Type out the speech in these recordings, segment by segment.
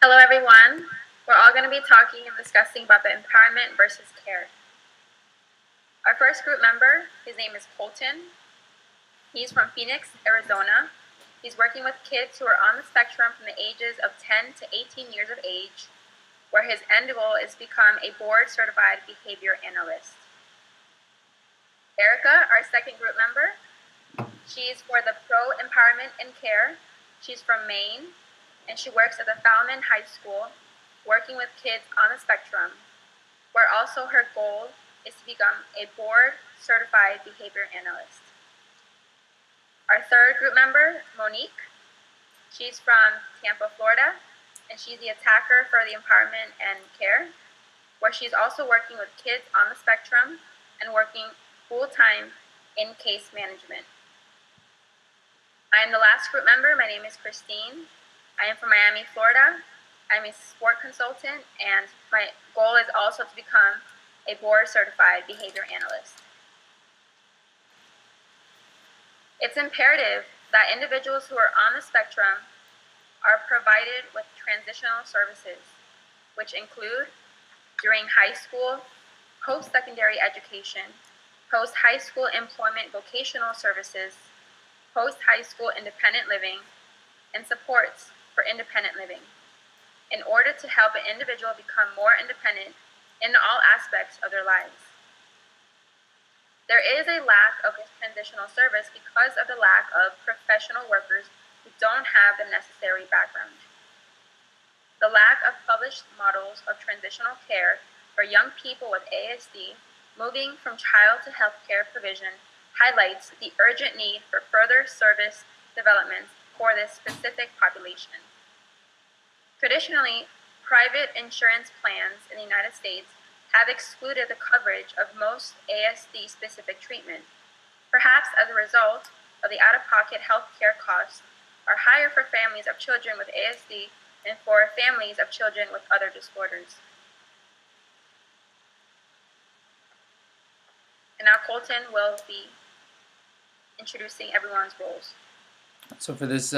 Hello, everyone. We're all going to be talking and discussing about the empowerment versus care. Our first group member, his name is Colton. He's from Phoenix, Arizona. He's working with kids who are on the spectrum from the ages of 10 to 18 years of age, where his end goal is to become a board-certified behavior analyst. Erica, our second group member, she's for the Pro Empowerment and Care. She's from Maine, and she works at the Falmouth High School, working with kids on the spectrum, where also her goal is to become a board-certified behavior analyst. Our third group member, Monique, she's from Tampa, Florida, and she's the attacker for the empowerment and care, where she's also working with kids on the spectrum and working full-time in case management. I am the last group member. My name is Christine. I am from Miami, Florida. I'm a sport consultant, and my goal is also to become a board-certified behavior analyst. It's imperative that individuals who are on the spectrum are provided with transitional services, which include during high school, post-secondary education, post-high school employment vocational services, post-high school independent living, and supports for independent living, in order to help an individual become more independent in all aspects of their lives. There is a lack of this transitional service because of the lack of professional workers who don't have the necessary background. The lack of published models of transitional care for young people with ASD moving from child to healthcare provision highlights the urgent need for further service developments for this specific population. Traditionally, private insurance plans in the United States have excluded the coverage of most ASD-specific treatment, perhaps as a result of the out-of-pocket health care costs are higher for families of children with ASD than for families of children with other disorders. And now Colton will be introducing everyone's roles. So for this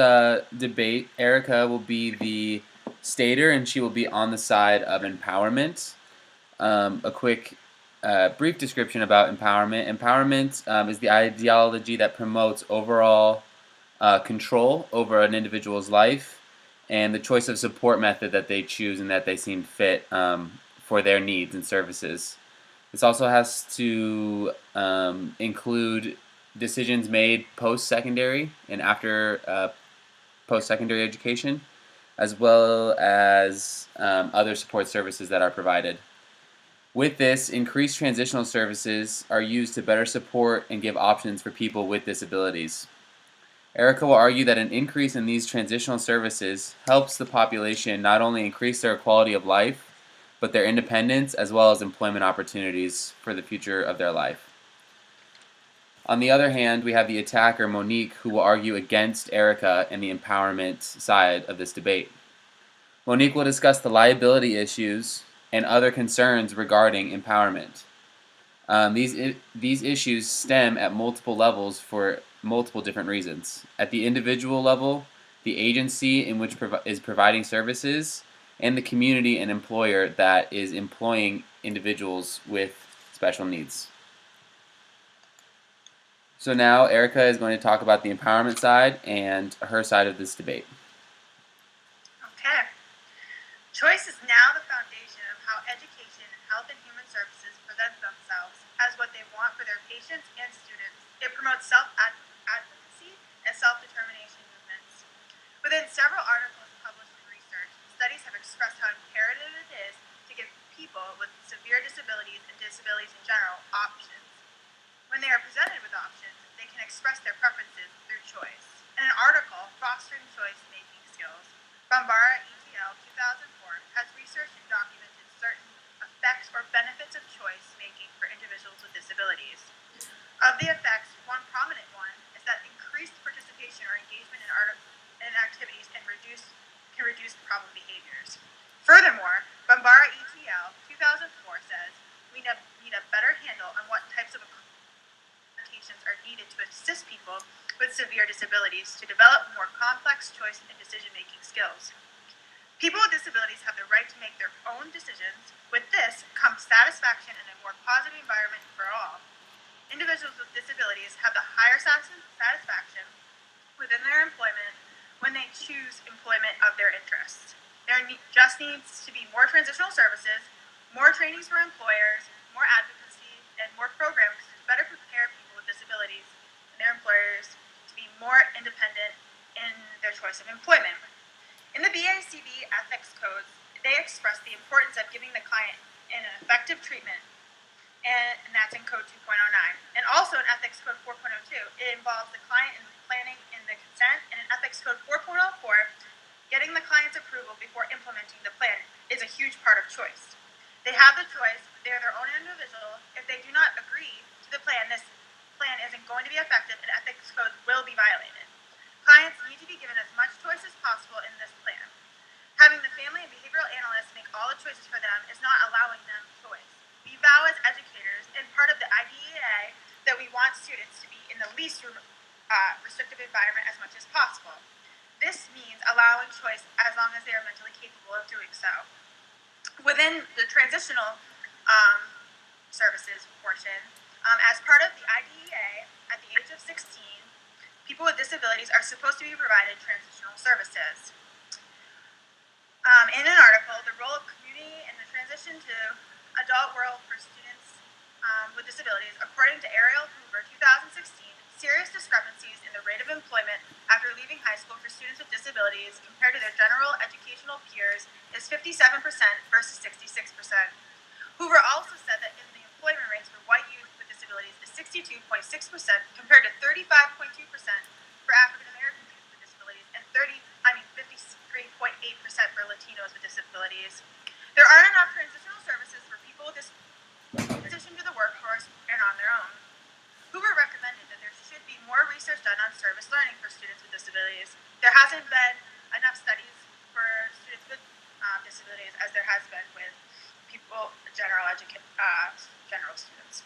debate, Erica will be the stater, and she will be on the side of empowerment. A quick, brief description about empowerment. Empowerment is the ideology that promotes overall control over an individual's life and the choice of support method that they choose and that they seem fit for their needs and services. This also has to include decisions made post-secondary and after post-secondary education, as well as other support services that are provided. With this, increased transitional services are used to better support and give options for people with disabilities. Erica will argue that an increase in these transitional services helps the population not only increase their quality of life, but their independence as well as employment opportunities for the future of their life. On the other hand, we have the attacker, Monique, who will argue against Erica and the empowerment side of this debate. Monique will discuss the liability issues and other concerns regarding empowerment. These issues stem at multiple levels for multiple different reasons. At the individual level, the agency in which is providing services, and the community and employer that is employing individuals with special needs. So now Erica is going to talk about the empowerment side and her side of this debate. Okay. Choice is now the foundation of how education and health and human services present themselves as what they want for their patients and students. It promotes self-advocacy and self-determination movements. Within several articles published in research, studies have expressed how imperative it is to give people with severe disabilities and disabilities in general options. When they are presented with options, they can express their preferences through choice. In an article, Fostering Choice-Making Skills, Bambara et al. 2004 has researched and documented certain effects or benefits of choice-making for individuals with disabilities. Of the effects, one prominent one is that increased participation or engagement in activities can reduce problem behaviors. Furthermore, Bambara et al. 2004 says we need a better handle on what types of adaptations are needed to assist people with severe disabilities to develop more complex choice and decision-making skills. People with disabilities have the right to make their own decisions. With this comes satisfaction and a more positive environment for all. Individuals with disabilities have the higher satisfaction within their employment when they choose employment of their interest. There just needs to be more transitional services, more trainings for employers, more advocacy, and more programs to better prepare people with disabilities and their employers to be more independent in their choice of employment. In the BACB ethics codes, they express the importance of giving the client an effective treatment, and that's in Code 2.09. And also in Ethics Code 4.02, it involves the client in planning in the consent, and in Ethics Code 4.04, getting the client's approval before implementing the plan is a huge part of choice. They have the choice, they're their own individual. If they do not agree to the plan, this plan isn't going to be effective and ethics codes will be violated. Clients need to be given as much choice as possible in this plan. Having the family and behavioral analysts make all the choices for them is not allowing them choice. We vow as educators and part of the IDEA that we want students to be in the least restrictive environment as much as possible. This means allowing choice as long as they are mentally capable of doing so. Within the transitional services portion, as part of the IDEA, at the age of 16, people with disabilities are supposed to be provided transitional services. In an article, the role of community in the transition to adult world for students with disabilities, according to Ariel Hoover, 2016, serious discrepancies in the rate of employment after leaving high school for students with disabilities compared to their general educational peers is 57% versus 66%. Hoover also said that in the employment rates for white youth with disabilities is 62.6% compared to 35.2% for African American youth with disabilities and 53.8% for Latinos with disabilities. There aren't enough transitional services for people with disabilities transition to the workforce and on their own. Hoover recommended that there should be more research done on service learning for students with disabilities. There hasn't been enough studies for students with disabilities as there has been with people, general students.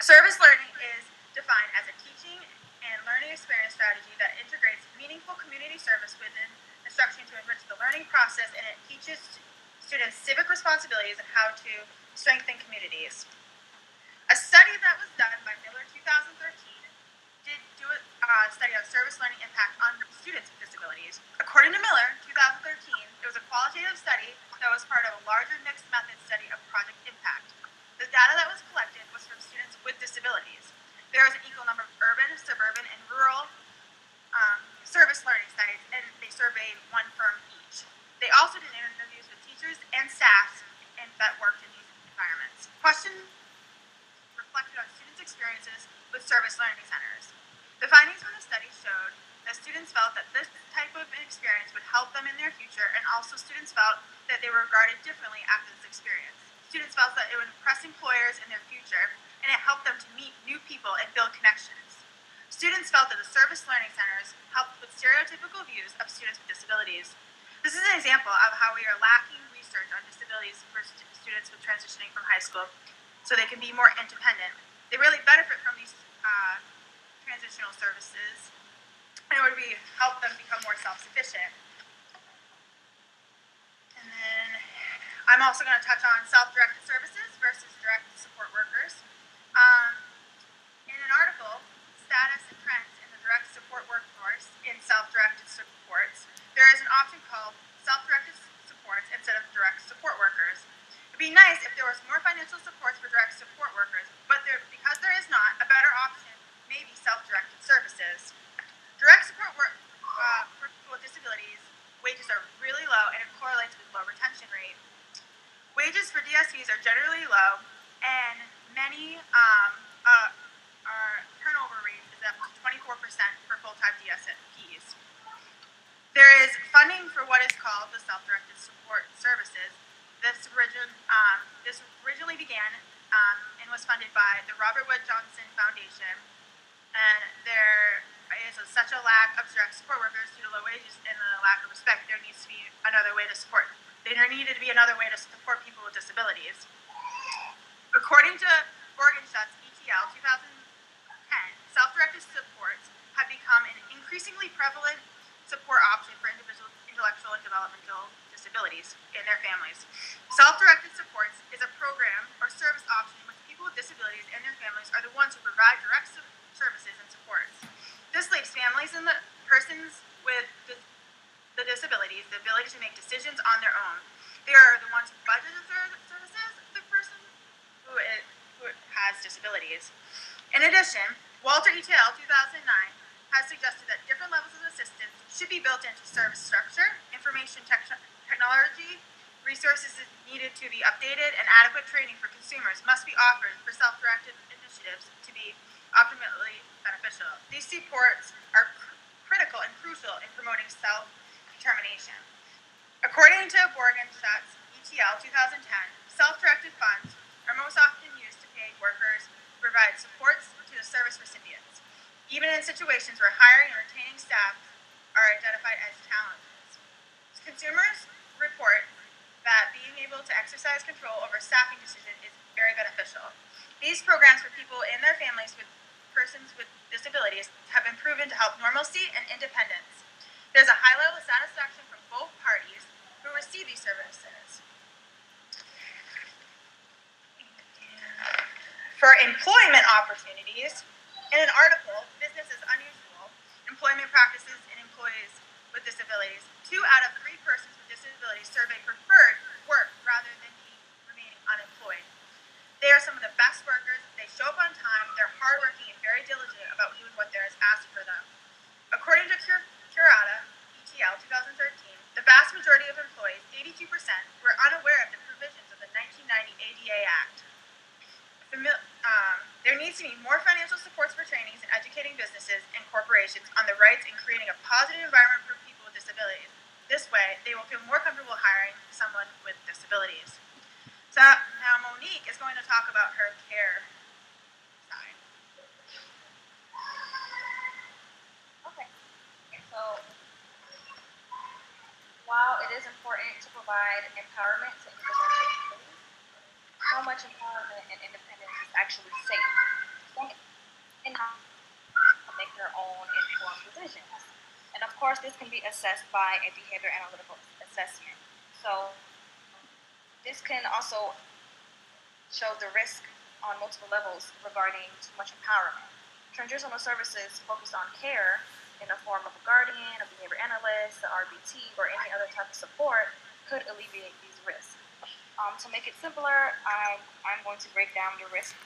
Service learning is defined as a teaching and learning experience strategy that integrates meaningful community service within instruction to enrich the learning process, and it teaches students civic responsibilities and how to strengthen communities. A study that was done by Miller 2013 did do a study on service learning impact on students with disabilities. According to Miller 2013, it was a qualitative study that was part of a larger mixed method study of project impact. The data that was collected was from students with disabilities. There was an equal number of urban, suburban, and rural service learning sites, and they surveyed one firm each. They also did interviews with teachers and staff that worked in these environments. Questions reflected on students' experiences with service learning centers. The findings from the study showed that students felt that this type of experience would help them in their future, and also students felt that they were regarded differently after this experience. Students felt that it would impress employers in their future, and it helped them to meet new people and build connections. Students felt that the service learning centers helped with stereotypical views of students with disabilities. This is an example of how we are lacking research on disabilities for students with transitioning from high school so they can be more independent. They really benefit from these transitional services, and it would help them become more self-sufficient. And then I'm also going to touch on self-directed services versus direct support workers. In an article, Status and Trends in the Direct Support Workforce in Self-Directed Supports, there is an option called self-directed supports instead of direct support workers. It would be nice if there was more financial supports for direct support workers, but because there is not, a better option may be self-directed services. Direct support work for people with disabilities, wages are really low and it correlates with low retention rate. Wages for DSPs are generally low, and many our turnover rate is up to 24% for full-time DSPs. There is funding for what is called the self-directed support services. This originally began and was funded by the Robert Wood Johnson Foundation, and there is such a lack of direct support workers due to low wages and the lack of respect. There needs to be another way to support. There needed to be another way to support people with disabilities. According to Morgan Schutz's ETL 2010, self-directed supports have become an increasingly prevalent support option for individuals' intellectual and developmental disabilities in their families. Self-directed supports is a program or service option in which people with disabilities and their families are the ones who provide direct services and supports. This leaves families and the persons with the disabilities the ability to make decisions on their own. They are the ones who budget their services, the person who has disabilities. In addition, Walter et al. 2009 has suggested that different levels of assistance should be built into service structure, information technology, resources needed to be updated, and adequate training for consumers must be offered for self-directed initiatives to be optimally beneficial. These supports are critical and crucial in promoting self-determination. According to Borgenschatz et al. 2010, self-directed funds are most often used to pay workers who provide supports to the service recipients, even in situations where hiring and retaining staff are identified as challenges. Consumers report that being able to exercise control over staffing decisions is very beneficial. These programs for people and their families with persons with disabilities have been proven to help normalcy and independence. There's a high level of satisfaction from both parties who receive these services. For employment opportunities, in an article, Business is Unusual, Employment Practices in Employees with Disabilities, 2 out of 3 persons with disabilities surveyed preferred work rather than remaining unemployed. They are some of the best workers, they show up on time, they're hardworking and very diligent about doing what there is asked for them. According to Curata et al. 2013, the vast majority of employees, 82%, were unaware of the provisions of the 1990 ADA Act. There needs to be more financial supports for trainings and educating businesses and corporations on the rights and creating a positive environment for people with disabilities. This way, they will feel more comfortable hiring someone with disabilities. So now Monique is going to talk about her care side. Okay. So while it is important to provide empowerment to individuals with disabilities, how much empowerment and independence is actually safe and how to make their own informed decisions. And of course, this can be assessed by a behavior analytical assessment. So this can also show the risk on multiple levels regarding too much empowerment. Transitional services focused on care in the form of a guardian, a behavior analyst, the RBT, or any other type of support could alleviate these risks. To make it simpler, I'm going to break down the risk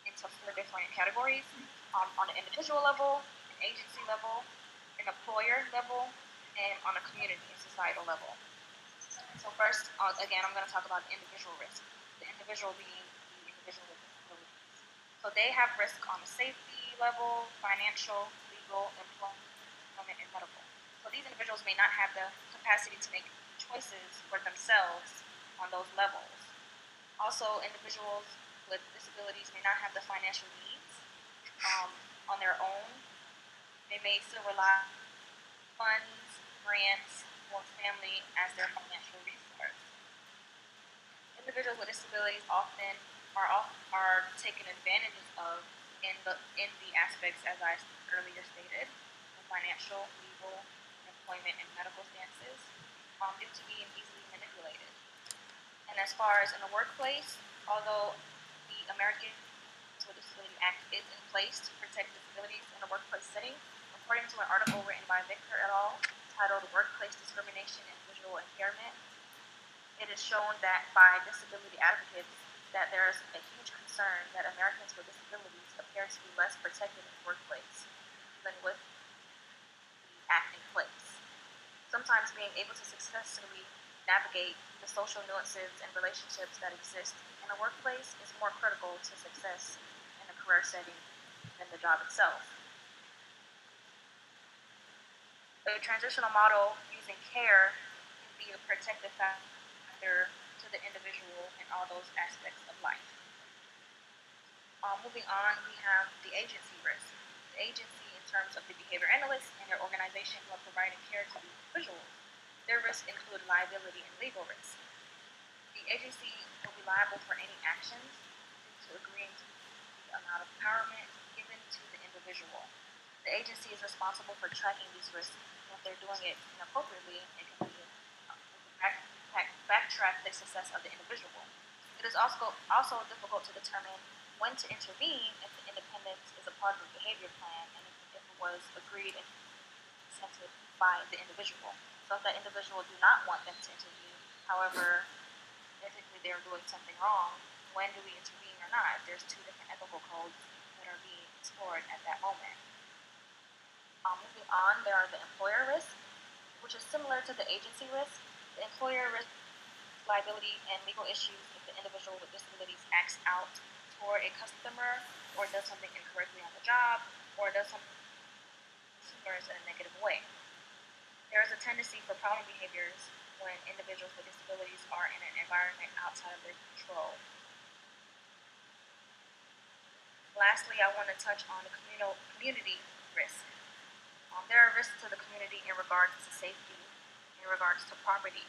into 4 different categories: on an individual level, an agency level, an employer level, and on a community and societal level. So first, again, I'm going to talk about individual risk. The individual being the individual with disabilities. So they have risk on the safety level, financial, legal, employment, and medical. So these individuals may not have the capacity to make choices for themselves on those levels. Also, individuals with disabilities may not have the financial needs on their own. They may still rely on funds, grants, or family as their financial resource. Individuals with disabilities often are taken advantage of in the aspects as I earlier stated, the financial, legal, employment, and medical stances, due to being easily manipulated. And as far as in the workplace, although the American with Disability Act is in place to protect disabilities in a workplace setting, according to an article written by Victor et al. Titled Workplace Discrimination and Visual Impairment, it is shown that by disability advocates that there is a huge concern that Americans with disabilities appear to be less protected in the workplace, even with the act in place. Sometimes being able to successfully navigate the social nuances and relationships that exist in a workplace is more critical to success in a career setting than the job itself. A transitional model using care can be a protective factor to the individual in all those aspects of life. Moving on, we have the agency risk. The agency, in terms of the behavior analysts and their organization who are providing care to the individuals, their risks include liability and legal risk. The agency will be liable for any actions due to agreeing to the amount of empowerment given to the individual. The agency is responsible for tracking these risks, and if they're doing it inappropriately, it can be track the success of the individual. It is also difficult to determine when to intervene if the independence is a part of the behavior plan and if it was agreed and consented by the individual. So if that individual do not want them to intervene, however, ethically they're doing something wrong, when do we intervene or not? There's two different ethical codes that are being explored at that moment. Moving on, there are the employer risk, which is similar to the agency risk. The employer risk liability and legal issues if the individual with disabilities acts out toward a customer or does something incorrectly on the job or does something consumers in a negative way. There is a tendency for problem behaviors when individuals with disabilities are in an environment outside of their control. Lastly, I want to touch on the community risk. There are risks to the community in regards to safety, in regards to property.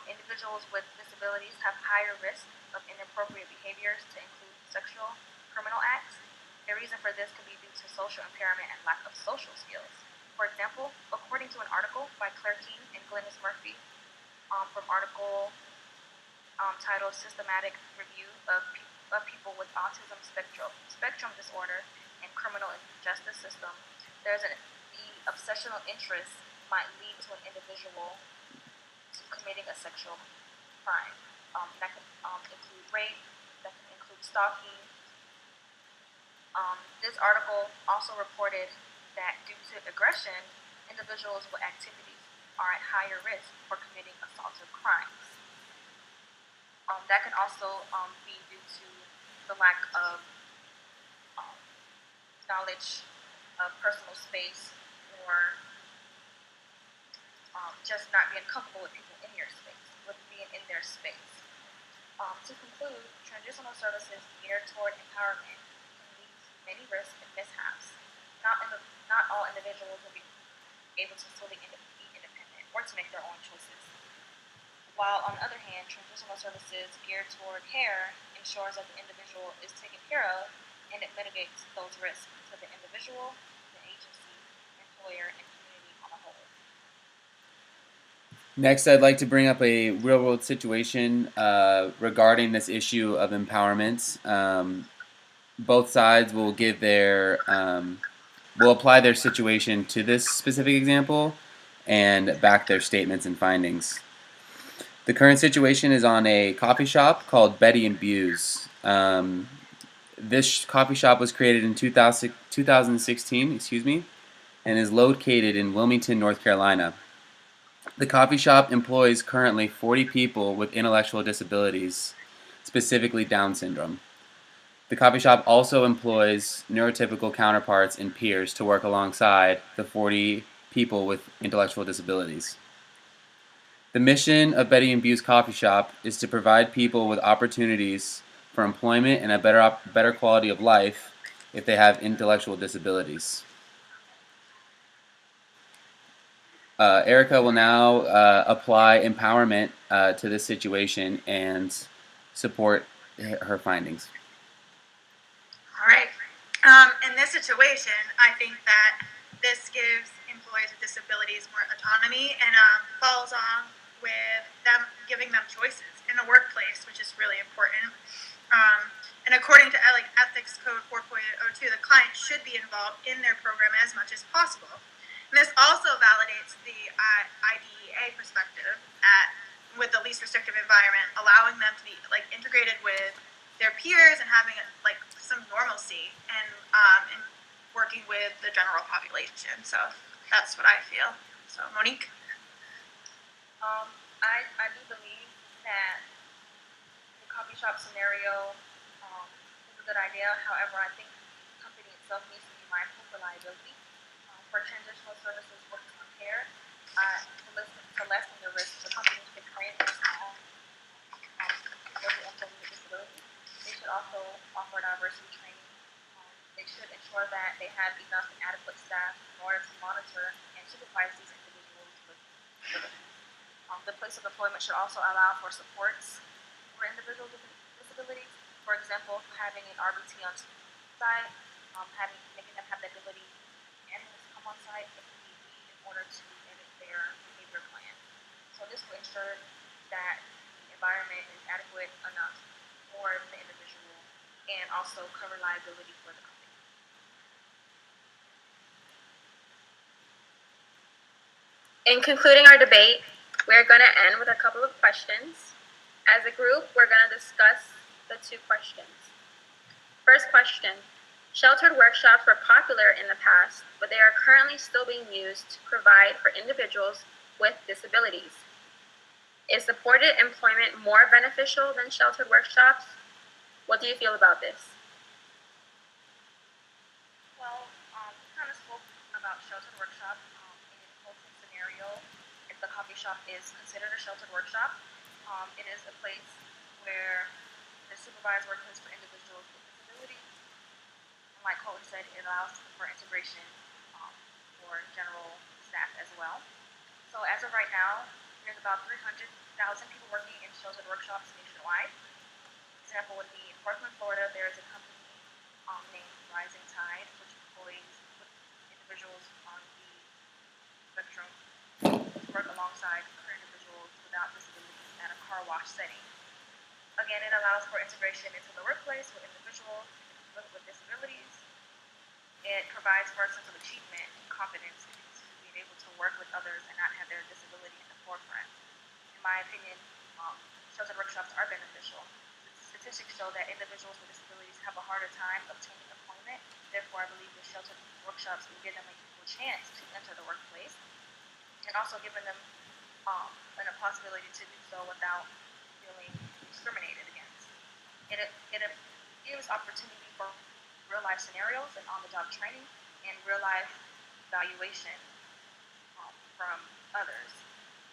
Individuals with disabilities have higher risk of inappropriate behaviors to include sexual, criminal acts. The reason for this could be due to social impairment and lack of social skills. For example, according to an article by Claire King and Glennis Murphy from article titled Systematic Review of People with Autism Spectrum Disorder and Criminal Justice System, the obsessional interest might lead to an individual committing a sexual crime. That can include rape, that can include stalking. This article also reported that due to aggression, individuals with activities are at higher risk for committing assaults or crimes. That can also be due to the lack of knowledge of personal space or just not being comfortable with people in your space, with being in their space. To conclude, transitional services geared toward empowerment can lead to many risks and mishaps. Not all individuals will be able to fully be independent or to make their own choices. While on the other hand, transitional services geared toward care ensures that the individual is taken care of and it mitigates those risks to the individual, the agency, employer, and community on a whole. Next, I'd like to bring up a real-world situation regarding this issue of empowerment. Both sides will give will apply their situation to this specific example and back their statements and findings. The current situation is on a coffee shop called Betty and Buse. This coffee shop was created in 2016, and is located in Wilmington, North Carolina. The coffee shop employs currently 40 people with intellectual disabilities, specifically Down syndrome. The coffee shop also employs neurotypical counterparts and peers to work alongside the 40 people with intellectual disabilities. The mission of Betty and Buse Coffee Shop is to provide people with opportunities for employment and a better quality of life if they have intellectual disabilities. Erica will now apply empowerment to this situation and support her findings. All right. In this situation, I think that this gives employees with disabilities more autonomy and follows on with them giving them choices in the workplace, which is really important. And according to Ethics Code 4.02, the client should be involved in their program as much as possible. And this also validates the IDEA perspective with the least restrictive environment, allowing them to be integrated with their peers and having some normalcy and working with the general population. So that's what I feel. So Monique? I do believe that the coffee shop scenario is a good idea. However, I think the company itself needs to be mindful for liability. For transitional services focused on care, to lessen the risk, the company should train their small employees with disabilities. They should also offer diversity training. They should ensure that they have enough and adequate staff in order to monitor and supervise these individuals with disabilities. The place of employment should also allow for supports for individuals with disabilities. For example, having an RBT on site, making them have the ability and come on site if need be in order to edit their behavior plan. So this will ensure that the adequate enough for the individual and also cover liability for the company. In concluding our debate, we're going to end with a couple of questions. As a group, we're going to discuss the two questions. First question, sheltered workshops were popular in the past, but they are currently still being used to provide for individuals with disabilities. Is supported employment more beneficial than sheltered workshops? What do you feel about this? Well, we kind of spoke about sheltered workshop in a closing scenario. If the coffee shop is considered a sheltered workshop, it is a place where the supervised workplace for individuals with disabilities. And like Colton said, it allows for integration for general staff as well. So as of right now, there's about 300,000 people working in sheltered workshops nationwide. Example would be in Portland, Florida, there is a company named Rising Tide, which employs individuals on the spectrum to work alongside other individuals without disabilities at a car wash setting. Again, it allows for integration into the workplace with individuals with disabilities. It provides for a sense of achievement and confidence to being able to work with others and not have their disability in the forefront. In my opinion, sheltered workshops are beneficial. Statistics show that individuals with disabilities have a harder time obtaining employment. Therefore, I believe the sheltered workshops will give them a chance to enter the workplace and also giving them a possibility to do so without feeling discriminated against. It gives opportunity for real life scenarios and on the job training and real life evaluation from others.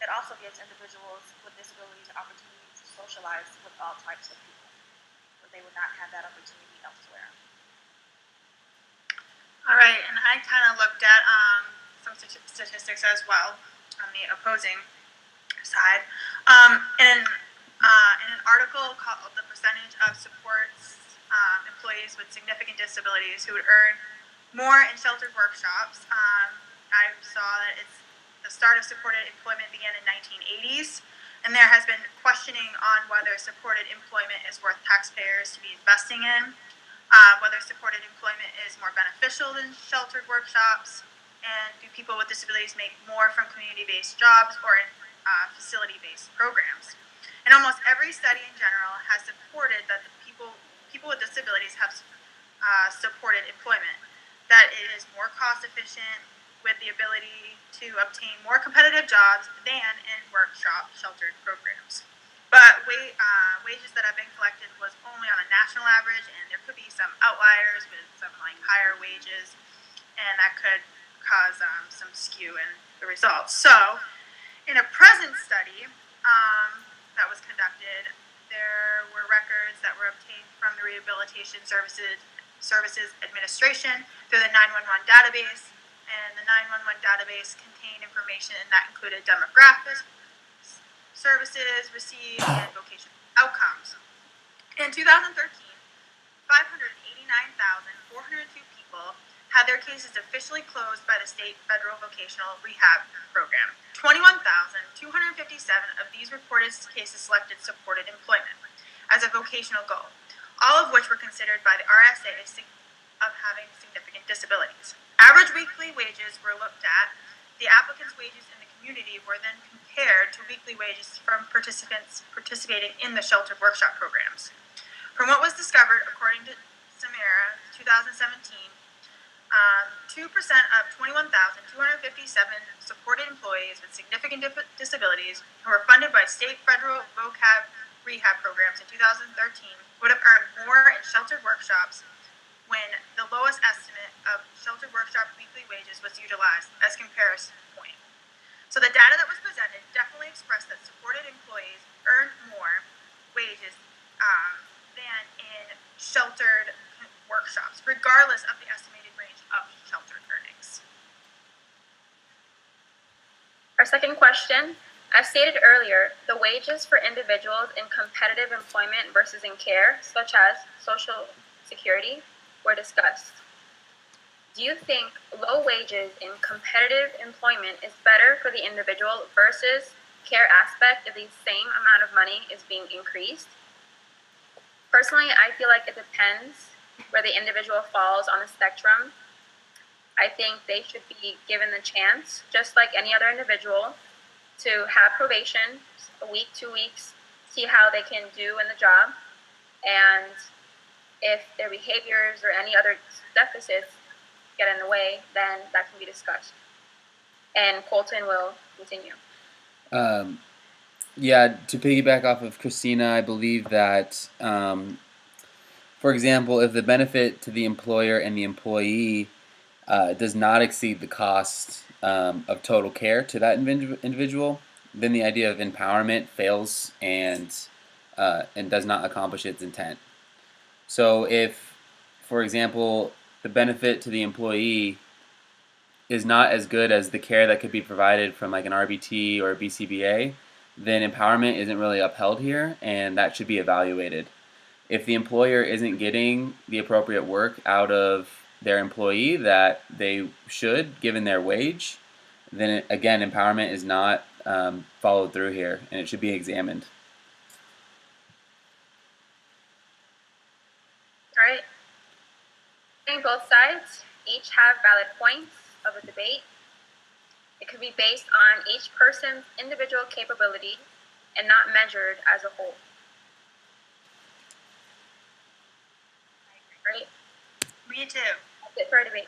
It also gives individuals with disabilities an opportunity to socialize with all types of people, where they would not have that opportunity elsewhere. All right, and I kind of looked at some statistics as well on the opposing side. In an article called "The Percentage of Supports Employees with Significant Disabilities Who Would Earn More in Sheltered Workshops," I saw that the start of supported employment began in 1980s, and there has been questioning on whether supported employment is worth taxpayers to be investing in, whether supported employment is more beneficial than sheltered workshops, and do people with disabilities make more from community-based jobs or in facility-based programs. And almost every study in general has supported that the people with disabilities have supported employment, that it is more cost efficient with the ability to obtain more competitive jobs than in workshop sheltered programs. But wages that have been collected was only on a national average, and there could be some outliers with some higher wages, and that could cause some skew in the results. So, in a present study that was conducted, there were records that were obtained from the Rehabilitation Services Administration through the 911 database, and the 911 database contained information that included demographics, services received, and vocational outcomes. In 2013, 589,402 people had their cases officially closed by the state federal vocational rehab program. 21,257 of these reported cases selected supported employment as a vocational goal, all of which were considered by the RSA of having significant disabilities. Average weekly wages were looked at. The applicants' wages in the community were then compared to weekly wages from participants participating in the sheltered workshop programs. From what was discovered, according to Samara, 2017, 2% of 21,257 supported employees with significant disabilities who were funded by state, federal, vocab rehab programs in 2013 would have earned more in sheltered workshops when the lowest estimate of sheltered workshop weekly wages was utilized as comparison point. So the data that was presented definitely expressed that supported employees earned more wages than in sheltered workshops, regardless of the estimated range of sheltered earnings. Our second question, as stated earlier, the wages for individuals in competitive employment versus in care, such as Social Security, were discussed. Do you think low wages in competitive employment is better for the individual versus care aspect if the same amount of money is being increased? Personally, I feel like it depends where the individual falls on the spectrum. I think they should be given the chance, just like any other individual, to have probation, a week, 2 weeks, see how they can do in the job, and if their behaviors or any other deficits get in the way, then that can be discussed. And Colton will continue. Yeah, to piggyback off of Christina, I believe that, for example, if the benefit to the employer and the employee does not exceed the cost of total care to that individual, then the idea of empowerment fails and does not accomplish its intent. So if, for example, the benefit to the employee is not as good as the care that could be provided from like an RBT or a BCBA, then empowerment isn't really upheld here, and that should be evaluated. If the employer isn't getting the appropriate work out of their employee that they should, given their wage, then again, empowerment is not followed through here, and it should be examined. All right. I think both sides each have valid points of a debate. It could be based on each person's individual capability and not measured as a whole. Right? Me too. That's it for a debate.